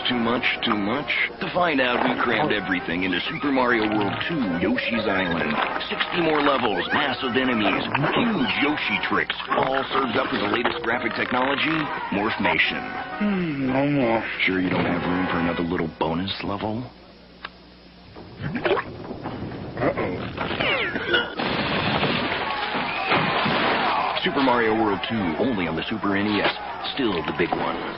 too much, too much? To find out, we crammed everything into Super Mario World 2, Yoshi's Island. 60 more levels, massive enemies, huge Yoshi tricks, all served up with the latest graphic technology, Morphmation. No more. Sure you don't have room for another little bonus level? Super Mario World 2, only on the Super NES. Still the big one.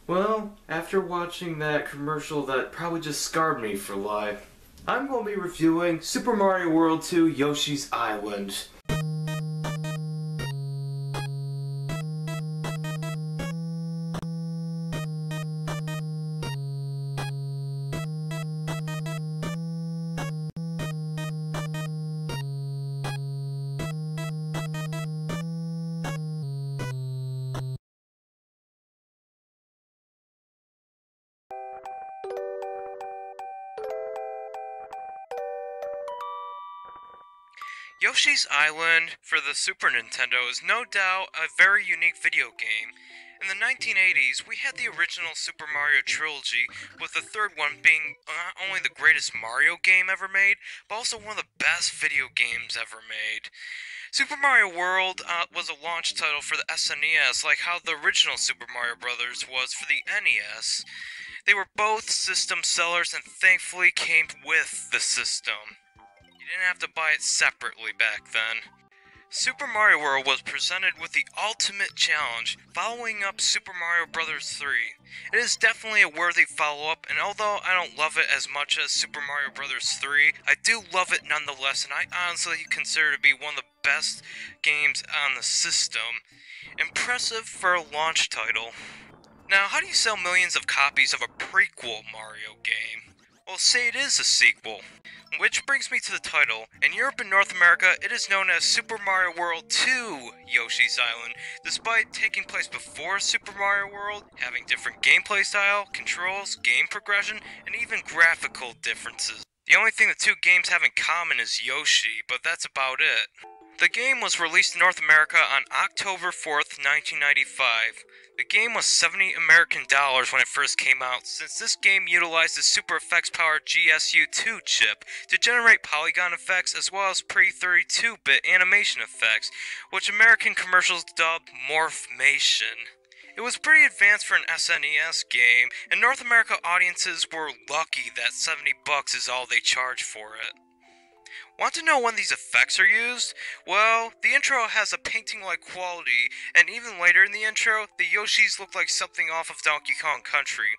Well, after watching that commercial that probably just scarred me for life, I'm going to be reviewing Super Mario World 2 Yoshi's Island. Yoshi's Island for the Super Nintendo is no doubt a very unique video game. In the 1980s, we had the original Super Mario trilogy, with the third one being not only the greatest Mario game ever made, but also one of the best video games ever made. Super Mario World was a launch title for the SNES, like how the original Super Mario Bros. Was for the NES. They were both system sellers and thankfully came with the system. You didn't have to buy it separately back then. Super Mario World was presented with the ultimate challenge, following up Super Mario Bros. 3. It is definitely a worthy follow-up, and although I don't love it as much as Super Mario Bros. 3, I do love it nonetheless, and I honestly consider it to be one of the best games on the system. Impressive for a launch title. Now, how do you sell millions of copies of a prequel Mario game? Well, say it is a sequel. Which brings me to the title. In Europe and North America, it is known as Super Mario World 2 Yoshi's Island, despite taking place before Super Mario World, having different gameplay style, controls, game progression, and even graphical differences. The only thing the two games have in common is Yoshi, but that's about it. The game was released in North America on October 4th, 1995. The game was $70 American when it first came out, since this game utilized the Super Effects powered GSU-2 chip to generate polygon effects as well as pre-32-bit animation effects, which American commercials dubbed Morphmation. It was pretty advanced for an SNES game, and North America audiences were lucky that $70 is all they charged for it. Want to know when these effects are used? Well, the intro has a painting-like quality, and even later in the intro, the Yoshis look like something off of Donkey Kong Country.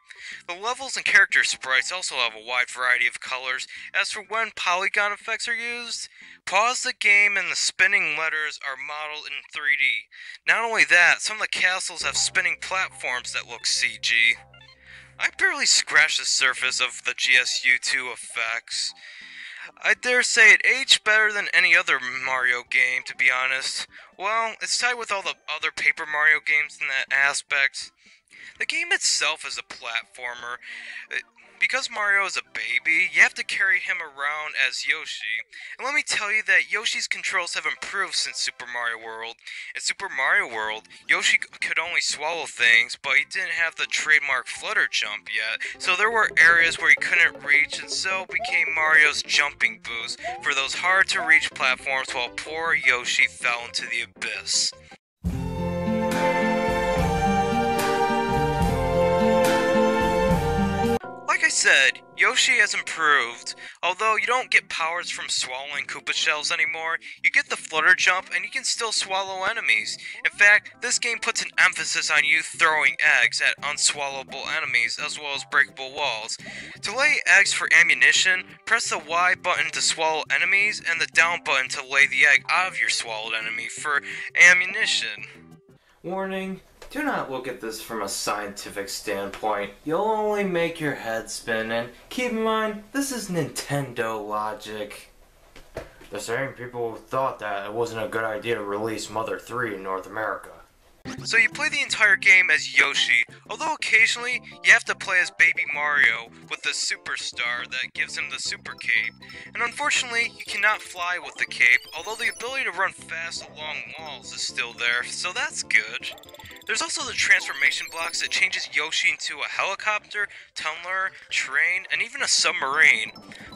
The levels and character sprites also have a wide variety of colors. As for when polygon effects are used, pause the game and the spinning letters are modeled in 3D. Not only that, some of the castles have spinning platforms that look CG. I barely scratched the surface of the GSU-2 effects. I dare say it aged better than any other Mario game, to be honest. Well, it's tied with all the other Paper Mario games in that aspect. The game itself is a platformer. Because Mario is a baby, you have to carry him around as Yoshi. And let me tell you that Yoshi's controls have improved since Super Mario World. In Super Mario World, Yoshi could only swallow things, but he didn't have the trademark flutter jump yet, so there were areas where he couldn't reach, and so became Mario's jumping boost for those hard to reach platforms while poor Yoshi fell into the abyss. Like I said, Yoshi has improved. Although you don't get powers from swallowing Koopa shells anymore, you get the flutter jump and you can still swallow enemies. In fact, this game puts an emphasis on you throwing eggs at unswallowable enemies as well as breakable walls. To lay eggs for ammunition, press the Y button to swallow enemies and the down button to lay the egg out of your swallowed enemy for ammunition. Warning. Do not look at this from a scientific standpoint. You'll only make your head spin, and keep in mind, this is Nintendo logic. The same people who thought that it wasn't a good idea to release Mother 3 in North America. So you play the entire game as Yoshi, although occasionally you have to play as Baby Mario with the superstar that gives him the super cape. And unfortunately, you cannot fly with the cape, although the ability to run fast along walls is still there, so that's good. There's also the transformation blocks that changes Yoshi into a helicopter, tunneler, train, and even a submarine.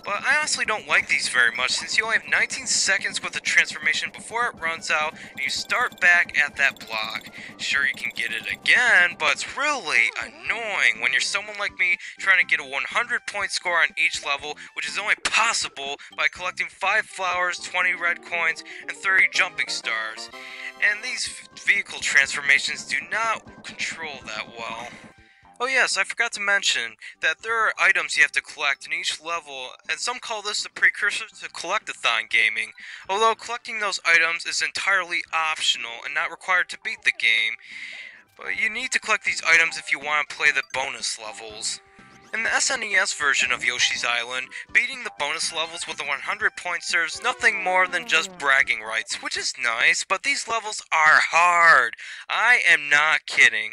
But I honestly don't like these very much since you only have 19 seconds with the transformation before it runs out and you start back at that block. Sure, you can get it again, but it's really annoying when you're someone like me trying to get a 100-point score on each level, which is only possible by collecting 5 flowers, 20 red coins, and 30 jumping stars. And these vehicle transformations do not control that well. Oh yes, I forgot to mention that there are items you have to collect in each level, and some call this the precursor to collectathon gaming, although collecting those items is entirely optional and not required to beat the game. But you need to collect these items if you want to play the bonus levels. In the SNES version of Yoshi's Island, beating the bonus levels with a 100 points serves nothing more than just bragging rights, which is nice, but these levels are hard. I am not kidding.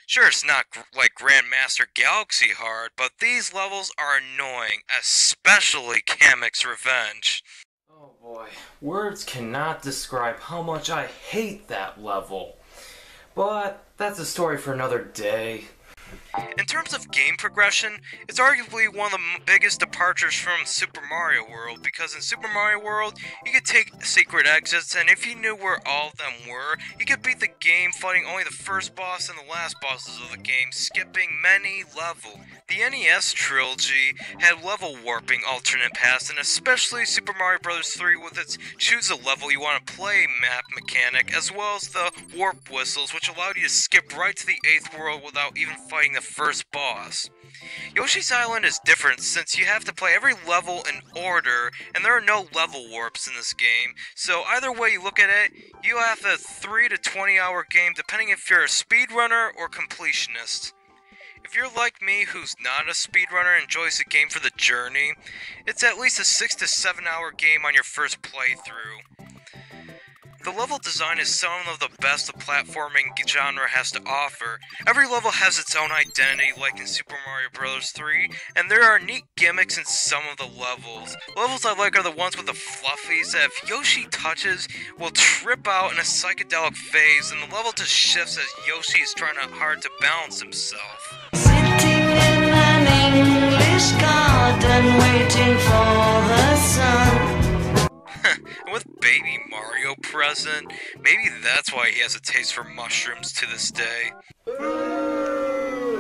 Sure, it's not like Grandmaster Galaxy hard, but these levels are annoying, especially Kamek's Revenge. Oh boy, words cannot describe how much I hate that level. But that's a story for another day. In terms of game progression, it's arguably one of the biggest departures from Super Mario World, because in Super Mario World, you could take secret exits, and if you knew where all of them were, you could beat the game fighting only the first boss and the last bosses of the game, skipping many levels. The NES trilogy had level warping alternate paths, and especially Super Mario Bros. 3 with its choose a level you want to play map mechanic, as well as the warp whistles, which allowed you to skip right to the 8th world without even fighting the first boss. Yoshi's Island is different since you have to play every level in order, and there are no level warps in this game, so either way you look at it, you have a 3 to 20 hour game depending if you're a speedrunner or completionist. If you're like me who's not a speedrunner and enjoys the game for the journey, it's at least a 6 to 7 hour game on your first playthrough. The level design is some of the best the platforming genre has to offer. Every level has its own identity like in Super Mario Bros. 3, and there are neat gimmicks in some of the levels. Levels I like are the ones with the fluffies that if Yoshi touches, will trip out in a psychedelic phase, and the level just shifts as Yoshi is trying hard to balance himself. Sitting in an English garden waiting for the sun. And with Baby Mario present, maybe that's why he has a taste for mushrooms to this day. Oh,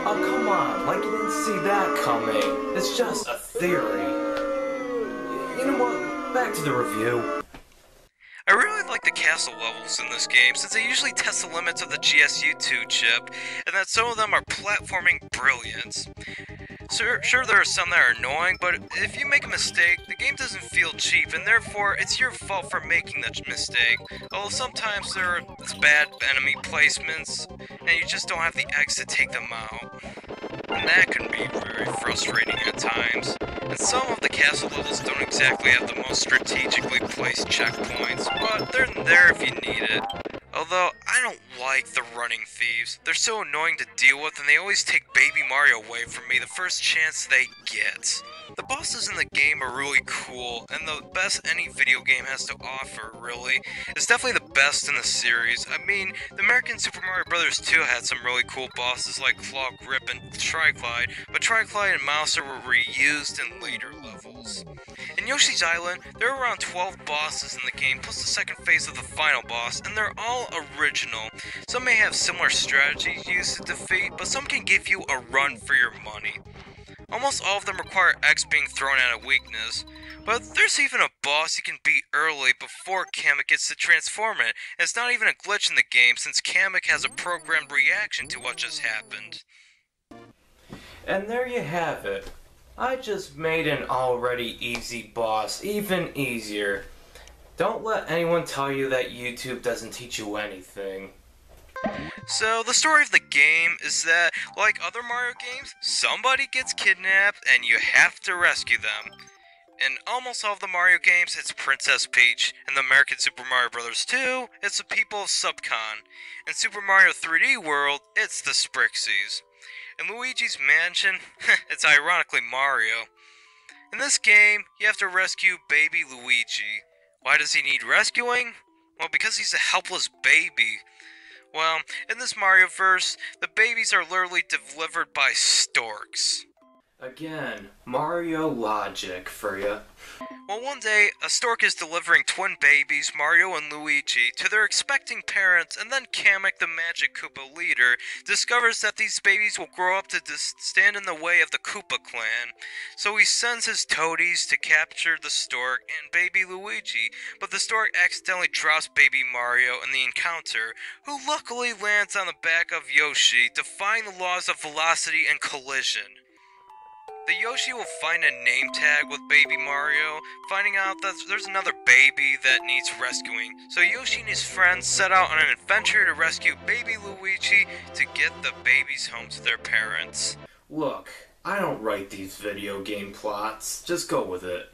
come on, like you didn't see that coming. It's just a theory. You know what? Back to the review. I really like the castle levels in this game, since they usually test the limits of the GSU2 chip, and that some of them are platforming brilliance. Sure, there are some that are annoying, but if you make a mistake, the game doesn't feel cheap, and therefore, it's your fault for making that mistake. Although sometimes there are bad enemy placements, and you just don't have the eggs to take them out. And that can be very frustrating at times. And some of the castle levels don't exactly have the most strategically placed checkpoints, but they're there if you need it. Although, I don't like the running thieves. They're so annoying to deal with, and they always take Baby Mario away from me the first chance they get. The bosses in the game are really cool, and the best any video game has to offer, really. It's definitely the best in the series. I mean, the American Super Mario Bros. 2 had some really cool bosses like Claw Grip and Tri-Clyde, but Tri-Clyde and Mouser were reused in later levels. In Yoshi's Island, there are around 12 bosses in the game, plus the second phase of the final boss, and they're all original. Some may have similar strategies used to defeat, but some can give you a run for your money. Almost all of them require X being thrown at a weakness, but there's even a boss you can beat early before Kamek gets to transform it, and it's not even a glitch in the game since Kamek has a programmed reaction to what just happened. And there you have it. I just made an already easy boss even easier. Don't let anyone tell you that YouTube doesn't teach you anything. So, the story of the game is that, like other Mario games, somebody gets kidnapped and you have to rescue them. In almost all of the Mario games, it's Princess Peach. In the American Super Mario Bros. 2, it's the people of Subcon. In Super Mario 3D World, it's the Sprixies. In Luigi's Mansion, it's ironically Mario. In this game, you have to rescue baby Luigi. Why does he need rescuing? Well, because he's a helpless baby. Well, in this Mario-verse, the babies are literally delivered by storks. Again, Mario logic for ya. Well, one day, a stork is delivering twin babies, Mario and Luigi, to their expecting parents, and then Kamek, the Magic Koopa leader, discovers that these babies will grow up to stand in the way of the Koopa clan. So he sends his toadies to capture the stork and baby Luigi, but the stork accidentally drops baby Mario in the encounter, who luckily lands on the back of Yoshi, defying the laws of velocity and collision. The Yoshi will find a name tag with baby Mario, finding out that there's another baby that needs rescuing. So Yoshi and his friends set out on an adventure to rescue baby Luigi to get the babies home to their parents. Look, I don't write these video game plots. Just go with it.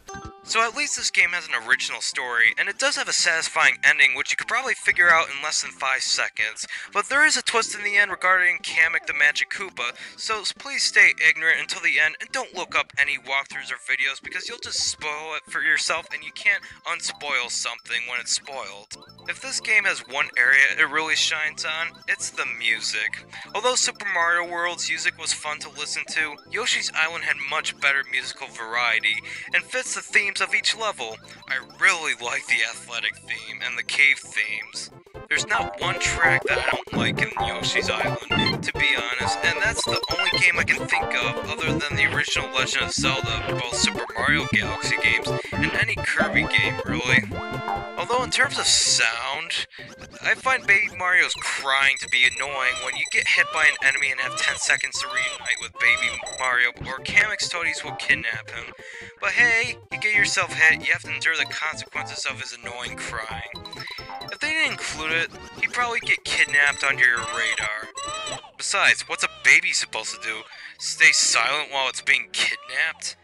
So at least this game has an original story, and it does have a satisfying ending which you could probably figure out in less than 5 seconds. But there is a twist in the end regarding Kamek the Magic Koopa, so please stay ignorant until the end and don't look up any walkthroughs or videos because you'll just spoil it for yourself and you can't unspoil something when it's spoiled. If this game has one area it really shines on, it's the music. Although Super Mario World's music was fun to listen to, Yoshi's Island had much better musical variety and fits the themes of each level. I really like the athletic theme and the cave themes. There's not one track that I don't like in Yoshi's Island, to be honest, and that's the only game I can think of other than the original Legend of Zelda, both Super Mario Galaxy games, and any Kirby game, really. Although in terms of sound, I find Baby Mario's crying to be annoying when you get hit by an enemy and have 10 seconds to reunite with Baby Mario, or Kamek's toadies will kidnap him. But hey, you get yourself hit, you have to endure the consequences of his annoying crying. If they didn't include it, he'd probably get kidnapped under your radar. Besides, what's a baby supposed to do? Stay silent while it's being kidnapped?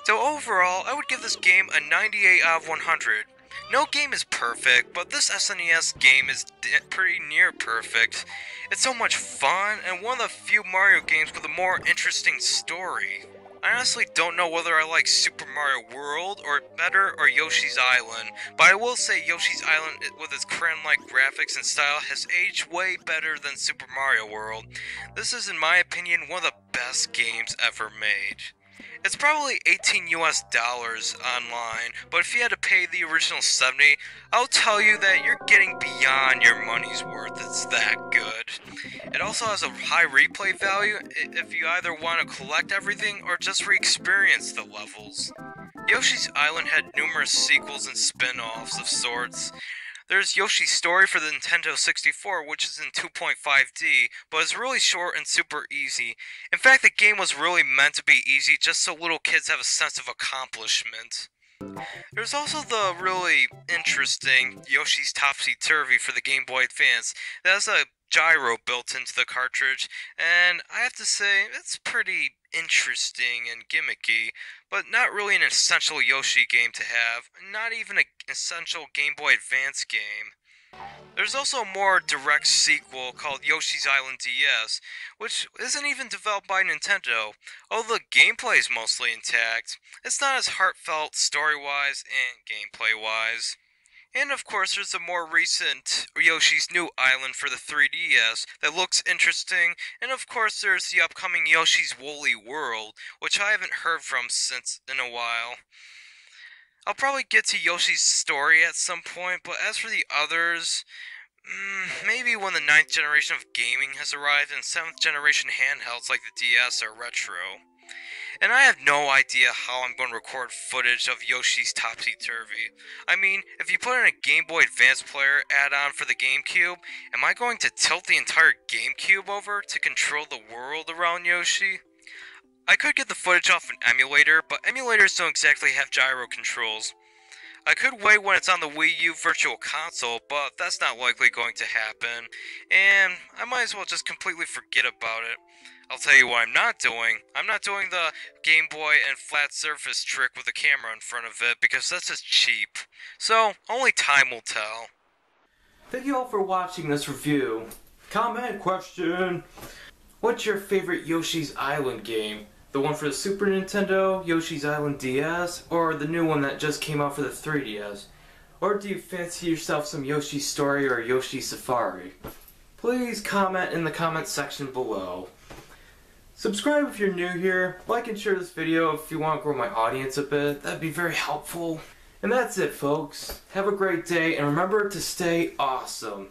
So overall, I would give this game a 98 out of 100. No game is perfect, but this SNES game is pretty near perfect. It's so much fun, and one of the few Mario games with a more interesting story. I honestly don't know whether I like Super Mario World or better or Yoshi's Island, but I will say Yoshi's Island with its crayon-like graphics and style has aged way better than Super Mario World. This is, in my opinion, one of the best games ever made. It's probably $18 US online, but if you had to pay the original $70, I'll tell you that you're getting beyond your money's worth. It's that good. It also has a high replay value if you either want to collect everything or just re-experience the levels. Yoshi's Island had numerous sequels and spin-offs of sorts. There's Yoshi's Story for the Nintendo 64, which is in 2.5D, but it's really short and super easy. In fact, the game was really meant to be easy just so little kids have a sense of accomplishment. There's also the really interesting Yoshi's Topsy-Turvy for the Game Boy Advance that has a gyro built into the cartridge, and I have to say, it's pretty interesting and gimmicky, but not really an essential Yoshi game to have, not even an essential Game Boy Advance game. There's also a more direct sequel called Yoshi's Island DS, which isn't even developed by Nintendo, although the gameplay is mostly intact. It's not as heartfelt story-wise and gameplay-wise. And of course there's the more recent Yoshi's New Island for the 3DS that looks interesting, and of course there's the upcoming Yoshi's Woolly World, which I haven't heard from since in a while. I'll probably get to Yoshi's Story at some point, but as for the others, maybe when the 9th generation of gaming has arrived and 7th generation handhelds like the DS are retro. And I have no idea how I'm going to record footage of Yoshi's Topsy-Turvy. I mean, if you put in a Game Boy Advance player add-on for the GameCube, am I going to tilt the entire GameCube over to control the world around Yoshi? I could get the footage off an emulator, but emulators don't exactly have gyro controls. I could wait when it's on the Wii U Virtual Console, but that's not likely going to happen, and I might as well just completely forget about it. I'll tell you what I'm not doing. I'm not doing the Game Boy and flat surface trick with a camera in front of it, because that's just cheap. So, only time will tell. Thank you all for watching this review. Comment question. What's your favorite Yoshi's Island game? The one for the Super Nintendo, Yoshi's Island DS, or the new one that just came out for the 3DS? Or do you fancy yourself some Yoshi Story or Yoshi Safari? Please comment in the comment section below. Subscribe if you're new here, like and share this video if you want to grow my audience a bit, that'd be very helpful. And that's it folks, have a great day and remember to stay awesome.